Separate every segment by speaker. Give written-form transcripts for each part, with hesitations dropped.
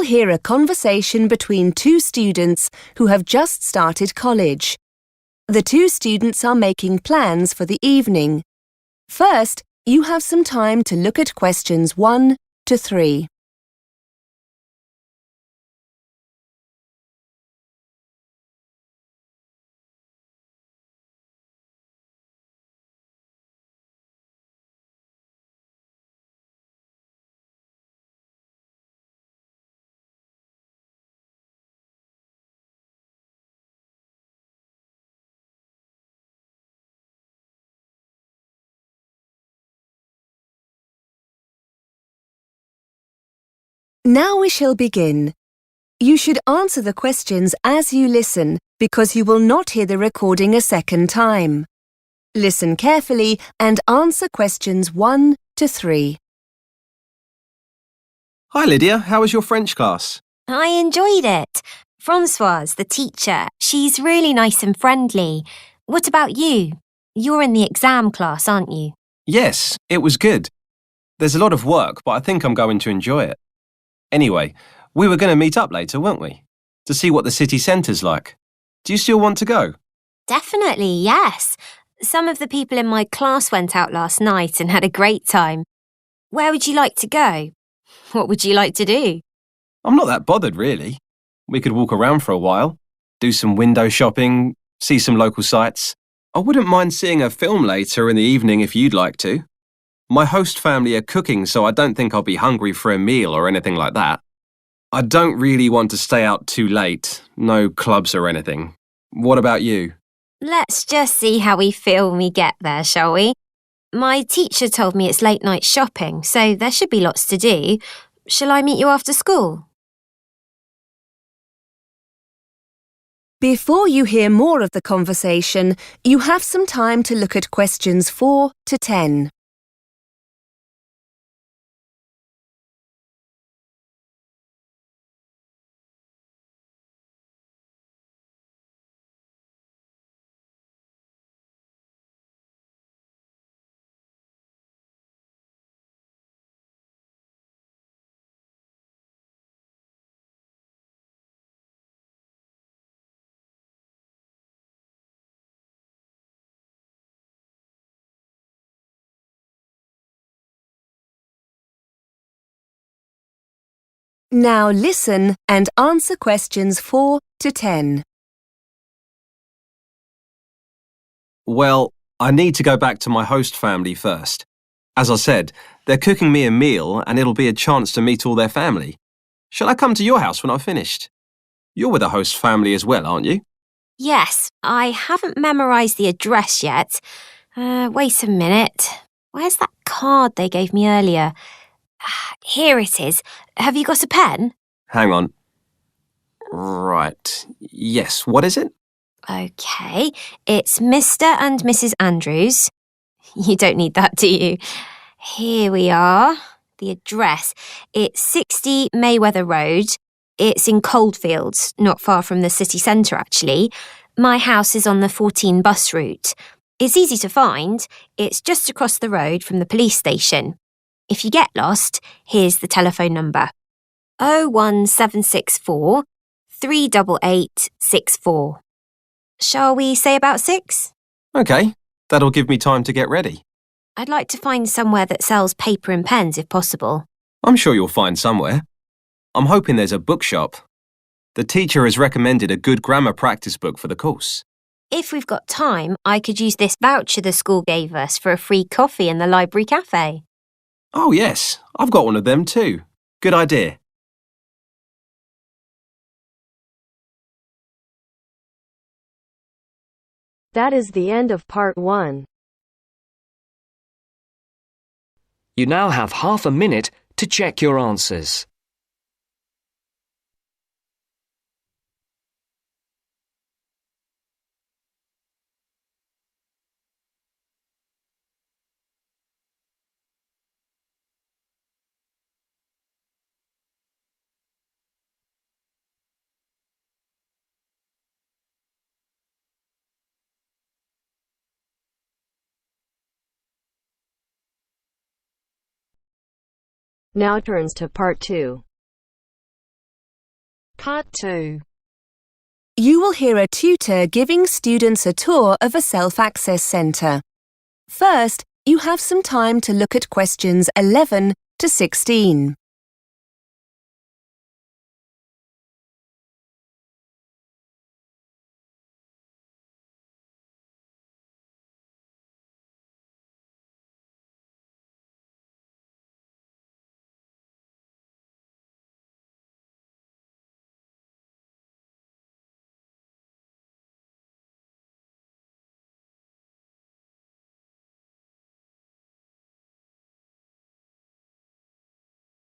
Speaker 1: will hear a conversation between two students who have just started college. The two students are making plans for the evening. First, you have some time to look at questions 1 to 3. Now we shall begin. You should answer the questions as you listen because you will not hear the recording a second time. Listen carefully and answer questions 1 to 3.
Speaker 2: Hi Lydia, how was your French class?
Speaker 3: I enjoyed it. Francoise, the teacher, she's really nice and friendly. What about you? You're in the exam class, aren't you?
Speaker 2: Yes, it was good. There's a lot of work, but I think I'm going to enjoy it. Anyway, we were going to meet up later, weren't we? To see what the city centre's like. Do you still want to go?
Speaker 3: Definitely, yes. Some of the people in my class went out last night and had a great time. Where would you like to go? What would you like to do?
Speaker 2: I'm not that bothered, really. We could walk around for a while, do some window shopping, see some local sights. I wouldn't mind seeing a film later in the evening if you'd like to. My host family are cooking, so I don't think I'll be hungry for a meal or anything like that. I don't really want to stay out too late, no clubs or anything. What about you?
Speaker 3: Let's just see how we feel when we get there, shall we? My teacher told me it's late night shopping, so there should be lots to do. Shall I meet you after school?
Speaker 1: Before you hear more of the conversation, you have some time to look at questions 4 to 10. Now listen and answer questions 4 to 10.
Speaker 2: Well, I need to go back to my host family first. As I said, they're cooking me a meal and it'll be a chance to meet all their family. Shall I come to your house when I've finished? You're with the host family as well, aren't you?
Speaker 3: Yes, I haven't memorised the address yet. Wait a minute. Where's that card they gave me earlier? Here it is. Have you got a pen?
Speaker 2: Hang on. Right. Yes, what is it?
Speaker 3: OK, it's Mr. and Mrs. Andrews. You don't need that, do you? Here we are. The address. It's 60 Mayweather Road. It's in Coldfields, not far from the city centre, actually. My house is on the 14 bus route. It's easy to find. It's just across the road from the police station. If you get lost, here's the telephone number. 01764 388 64. Shall we say about 6?
Speaker 2: OK, that'll give me time to get ready.
Speaker 3: I'd like to find somewhere that sells paper and pens if possible.
Speaker 2: I'm sure you'll find somewhere. I'm hoping there's a bookshop. The teacher has recommended a good grammar practice book for the course.
Speaker 3: If we've got time, I could use this voucher the school gave us for a free coffee in the library cafe.
Speaker 2: Oh yes, I've got one of them too. Good idea.
Speaker 4: That is the end of part 1.
Speaker 5: You now have half a minute to check your answers.
Speaker 4: Now turns to part 2. Part 2.
Speaker 1: You will hear a tutor giving students a tour of a self-access centre. First, you have some time to look at questions 11 to 16.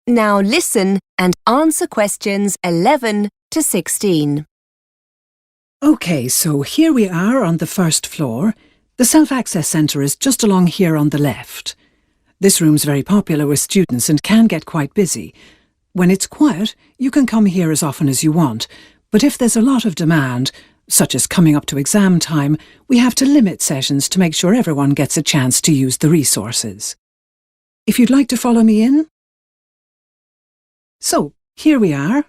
Speaker 1: Now listen and answer questions 11 to 16.
Speaker 6: OK, so here we are on the first floor. The self-access centre is just along here on the left. This room's very popular with students and can get quite busy. When it's quiet, you can come here as often as you want, but if there's a lot of demand, such as coming up to exam time, we have to limit sessions to make sure everyone gets a chance to use the resources. If you'd like to follow me in. So, here we are.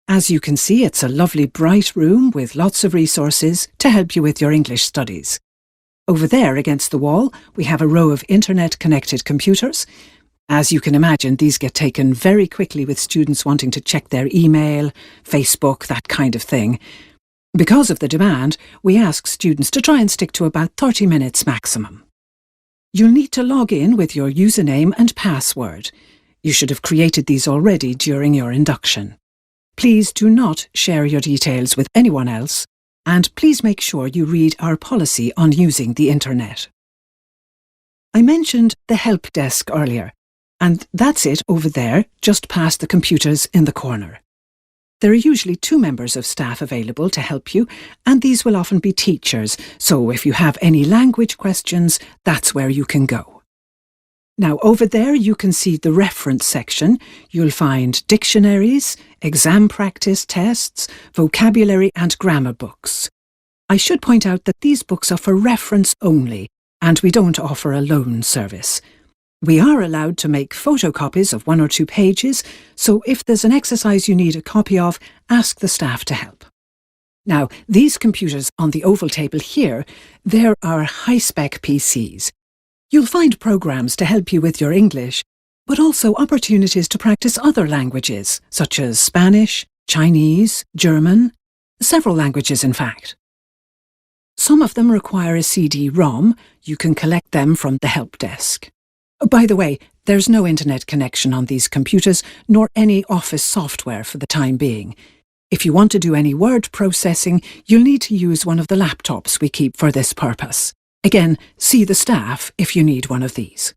Speaker 6: As you can see, it's a lovely bright room with lots of resources to help you with your English studies. Over there against the wall, we have a row of internet-connected computers. As you can imagine, these get taken very quickly with students wanting to check their email, Facebook, that kind of thing. Because of the demand, we ask students to try and stick to about 30 minutes maximum. You'll need to log in with your username and password. You should have created these already during your induction. Please do not share your details with anyone else, and please make sure you read our policy on using the internet. I mentioned the help desk earlier, and that's it over there, just past the computers in the corner. There are usually 2 members of staff available to help you, and these will often be teachers, so if you have any language questions, that's where you can go. Now, over there you can see the reference section. You'll find dictionaries, exam practice tests, vocabulary and grammar books. I should point out that these books are for reference only, and we don't offer a loan service. We are allowed to make photocopies of 1 or 2 pages, so if there's an exercise you need a copy of, ask the staff to help. Now, these computers on the oval table here, they're our high-spec PCs. You'll find programs to help you with your English, but also opportunities to practice other languages, such as Spanish, Chinese, German, several languages in fact. Some of them require a CD-ROM. You can collect them from the help desk. By the way, there's no internet connection on these computers, nor any office software for the time being. If you want to do any word processing, you'll need to use one of the laptops we keep for this purpose. Again, see the staff if you need one of these.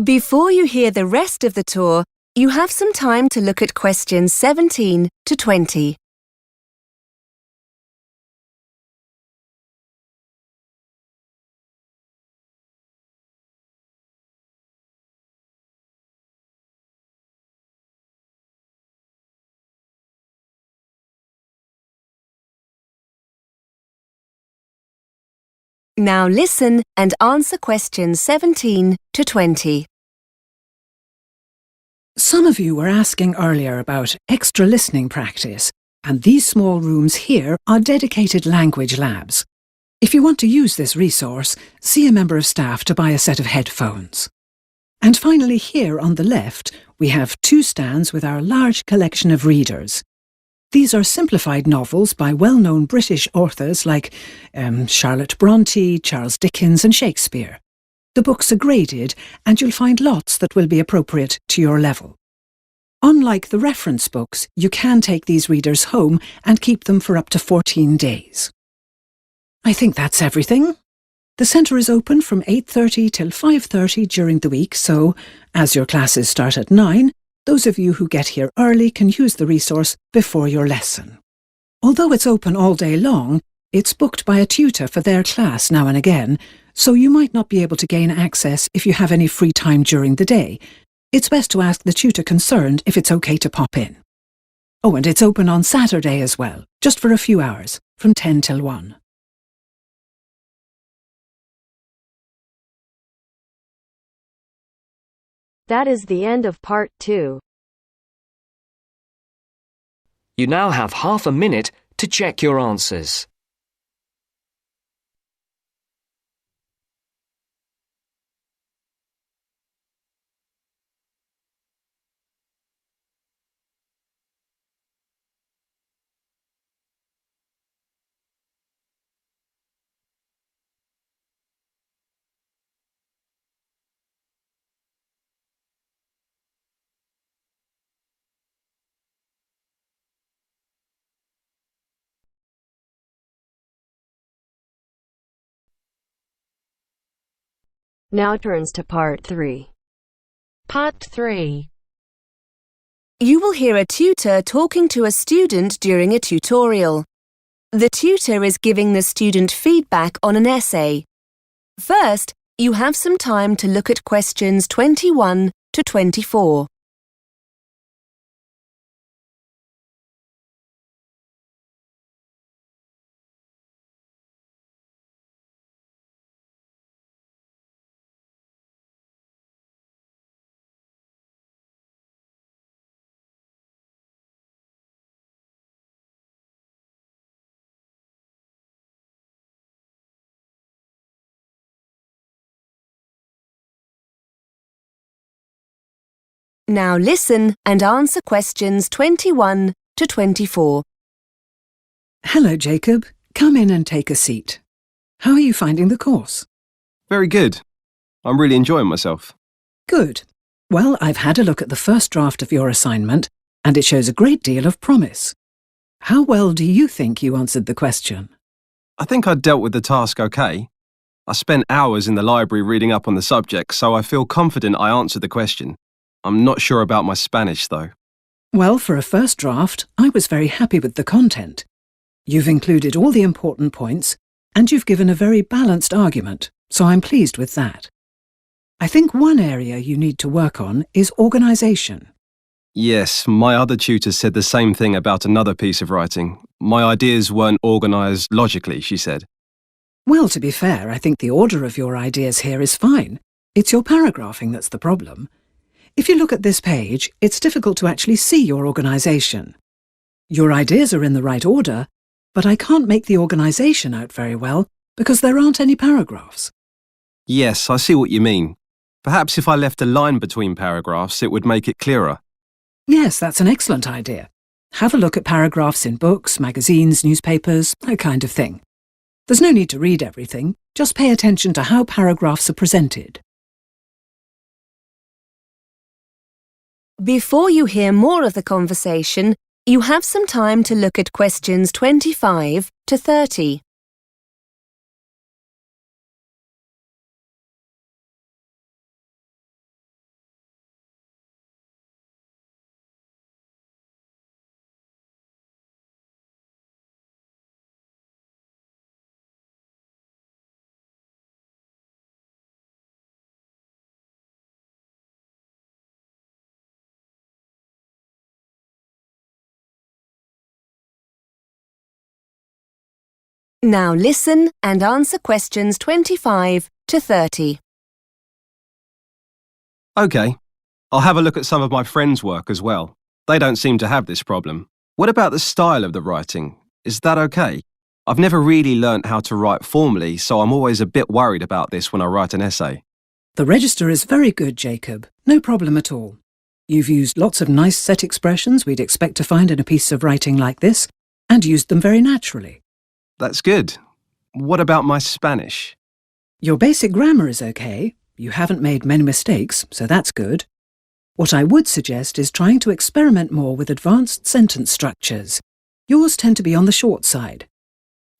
Speaker 1: Before you hear the rest of the tour, you have some time to look at questions 17 to 20. Now listen and answer questions 17 to 20.
Speaker 6: Some of you were asking earlier about extra listening practice, and these small rooms here are dedicated language labs. If you want to use this resource, see a member of staff to buy a set of headphones. And finally here on the left, we have 2 stands with our large collection of readers. These are simplified novels by well-known British authors like Charlotte Bronte, Charles Dickens and Shakespeare. The books are graded, and you'll find lots that will be appropriate to your level. Unlike the reference books, you can take these readers home and keep them for up to 14 days. I think that's everything. The centre is open from 8:30 till 5:30 during the week, so as your classes start at 9, those of you who get here early can use the resource before your lesson. Although it's open all day long, it's booked by a tutor for their class now and again, so you might not be able to gain access if you have any free time during the day. It's best to ask the tutor concerned if it's okay to pop in. Oh, and it's open on Saturday as well, just for a few hours, from 10 till 1.
Speaker 4: That is the end of part 2.
Speaker 5: You now have half a minute to check your answers.
Speaker 4: Now turns to part 3.
Speaker 7: Part 3.
Speaker 1: You will hear a tutor talking to a student during a tutorial. The tutor is giving the student feedback on an essay. First, you have some time to look at questions 21 to 24. Now listen and answer questions 21 to 24.
Speaker 6: Hello, Jacob. Come in and take a seat. How are you finding the course?
Speaker 2: Very good. I'm really enjoying myself.
Speaker 6: Good. Well, I've had a look at the first draft of your assignment, and it shows a great deal of promise. How well do you think you answered the question?
Speaker 2: I think I dealt with the task okay. I spent hours in the library reading up on the subject, so I feel confident I answered the question. I'm not sure about my Spanish, though.
Speaker 6: Well, for a first draft, I was very happy with the content. You've included all the important points, and you've given a very balanced argument, so I'm pleased with that. I think one area you need to work on is organisation.
Speaker 2: Yes, my other tutor said the same thing about another piece of writing. My ideas weren't organised logically, she said.
Speaker 6: Well, to be fair, I think the order of your ideas here is fine. It's your paragraphing that's the problem. If you look at this page, it's difficult to actually see your organisation. Your ideas are in the right order, but I can't make the organisation out very well because there aren't any paragraphs.
Speaker 2: Yes, I see what you mean. Perhaps if I left a line between paragraphs, it would make it clearer.
Speaker 6: Yes, that's an excellent idea. Have a look at paragraphs in books, magazines, newspapers, that kind of thing. There's no need to read everything, just pay attention to how paragraphs are presented.
Speaker 1: Before you hear more of the conversation, you have some time to look at questions 25 to 30. Now listen and answer questions 25 to 30.
Speaker 2: OK. I'll have a look at some of my friends' work as well. They don't seem to have this problem. What about the style of the writing? Is that OK? I've never really learnt how to write formally, so I'm always a bit worried about this when I write an essay.
Speaker 6: The register is very good, Jacob. No problem at all. You've used lots of nice set expressions we'd expect to find in a piece of writing like this, and used them very naturally.
Speaker 2: That's good. What about my Spanish?
Speaker 6: Your basic grammar is okay. You haven't made many mistakes, so that's good. What I would suggest is trying to experiment more with advanced sentence structures. Yours tend to be on the short side.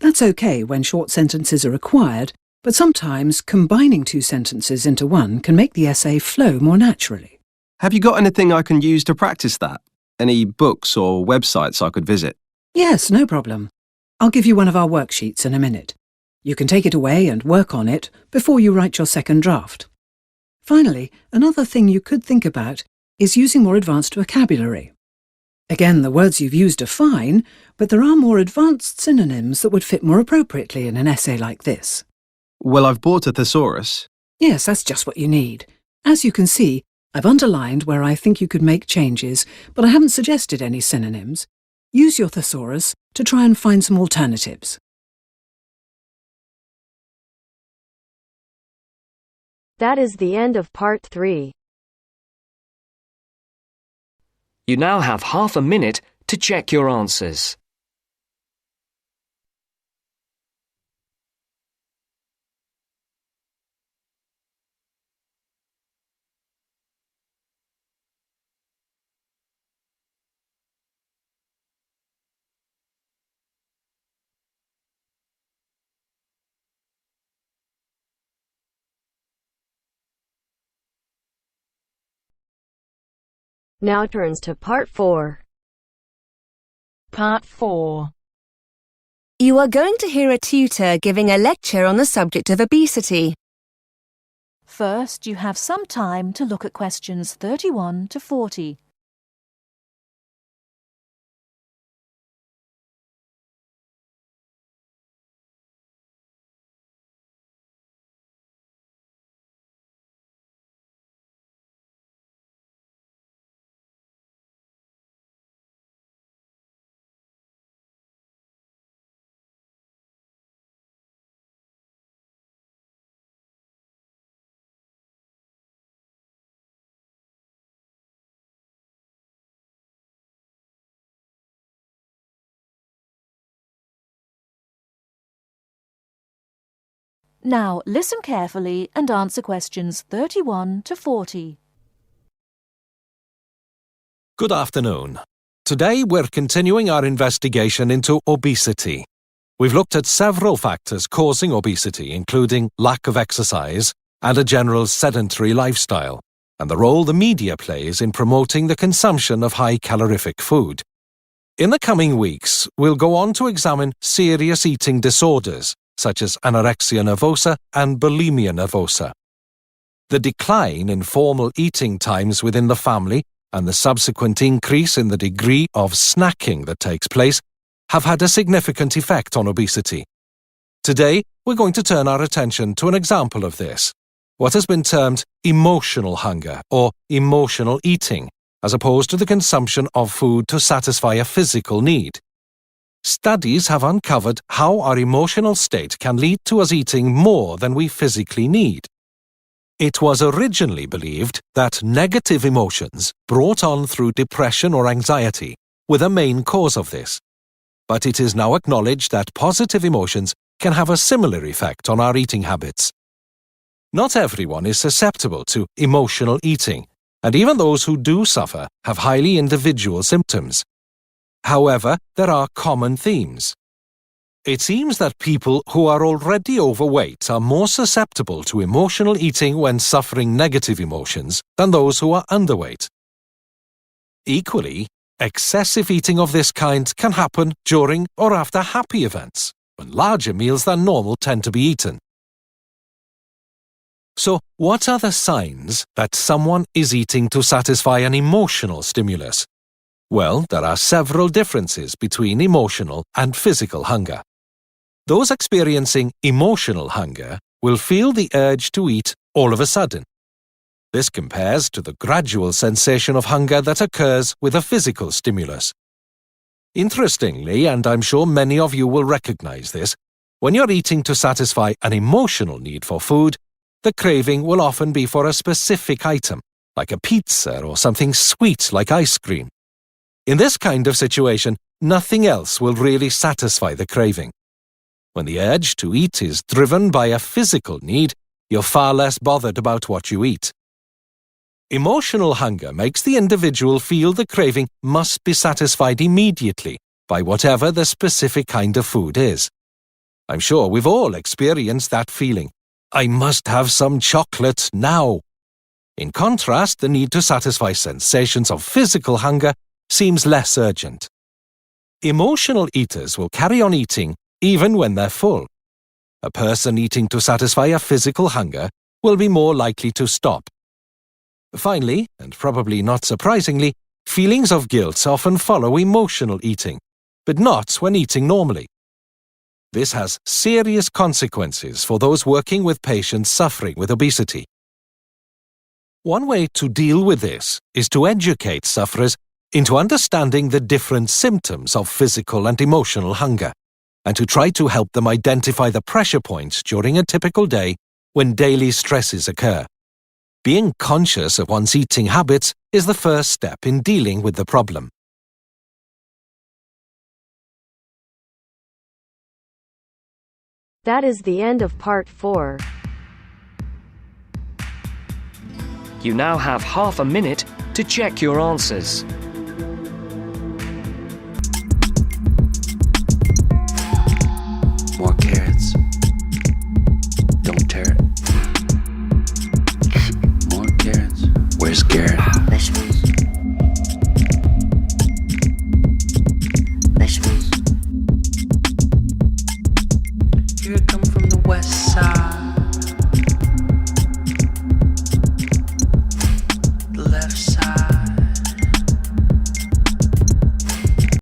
Speaker 6: That's okay when short sentences are required, but sometimes combining two sentences into one can make the essay flow more naturally.
Speaker 2: Have you got anything I can use to practice that? Any books or websites I could visit?
Speaker 6: Yes, no problem. I'll give you one of our worksheets in a minute. You can take it away and work on it before you write your second draft. Finally, another thing you could think about is using more advanced vocabulary. Again, the words you've used are fine, but there are more advanced synonyms that would fit more appropriately in an essay like this.
Speaker 2: Well, I've bought a thesaurus.
Speaker 6: Yes, that's just what you need. As you can see, I've underlined where I think you could make changes, but I haven't suggested any synonyms. Use your thesaurus to try and find some alternatives.
Speaker 4: That is the end of part 3.
Speaker 5: You now have half a minute to check your answers.
Speaker 4: Now turns to part 4.
Speaker 7: Part 4.
Speaker 1: You are going to hear a tutor giving a lecture on the subject of obesity.
Speaker 8: First, you have some time to look at questions 31 to 40. Now, listen carefully and answer questions 31 to 40.
Speaker 9: Good afternoon. Today we're continuing our investigation into obesity. We've looked at several factors causing obesity, including lack of exercise and a general sedentary lifestyle, and the role the media plays in promoting the consumption of high-calorific food. In the coming weeks, we'll go on to examine serious eating disorders, such as anorexia nervosa and bulimia nervosa. The decline in formal eating times within the family and the subsequent increase in the degree of snacking that takes place have had a significant effect on obesity. Today, we're going to turn our attention to an example of this, what has been termed emotional hunger or emotional eating, as opposed to the consumption of food to satisfy a physical need. Studies have uncovered how our emotional state can lead to us eating more than we physically need. It was originally believed that negative emotions brought on through depression or anxiety were the main cause of this. But it is now acknowledged that positive emotions can have a similar effect on our eating habits. Not everyone is susceptible to emotional eating, and even those who do suffer have highly individual symptoms. However, there are common themes. It seems that people who are already overweight are more susceptible to emotional eating when suffering negative emotions than those who are underweight. Equally, excessive eating of this kind can happen during or after happy events, when larger meals than normal tend to be eaten. So, what are the signs that someone is eating to satisfy an emotional stimulus? Well, there are several differences between emotional and physical hunger. Those experiencing emotional hunger will feel the urge to eat all of a sudden. This compares to the gradual sensation of hunger that occurs with a physical stimulus. Interestingly, and I'm sure many of you will recognize this, when you're eating to satisfy an emotional need for food, the craving will often be for a specific item, like a pizza or something sweet like ice cream. In this kind of situation, nothing else will really satisfy the craving. When the urge to eat is driven by a physical need, you're far less bothered about what you eat. Emotional hunger makes the individual feel the craving must be satisfied immediately by whatever the specific kind of food is. I'm sure we've all experienced that feeling. I must have some chocolate now. In contrast, the need to satisfy sensations of physical hunger seems less urgent. Emotional eaters will carry on eating even when they're full. A person eating to satisfy a physical hunger will be more likely to stop. Finally, and probably not surprisingly, feelings of guilt often follow emotional eating, but not when eating normally. This has serious consequences for those working with patients suffering with obesity. One way to deal with this is to educate sufferers into understanding the different symptoms of physical and emotional hunger, and to try to help them identify the pressure points during a typical day when daily stresses occur. Being conscious of one's eating habits is the first step in dealing with the problem.
Speaker 4: That is the end of part 4.
Speaker 5: You now have half a minute to check your answers.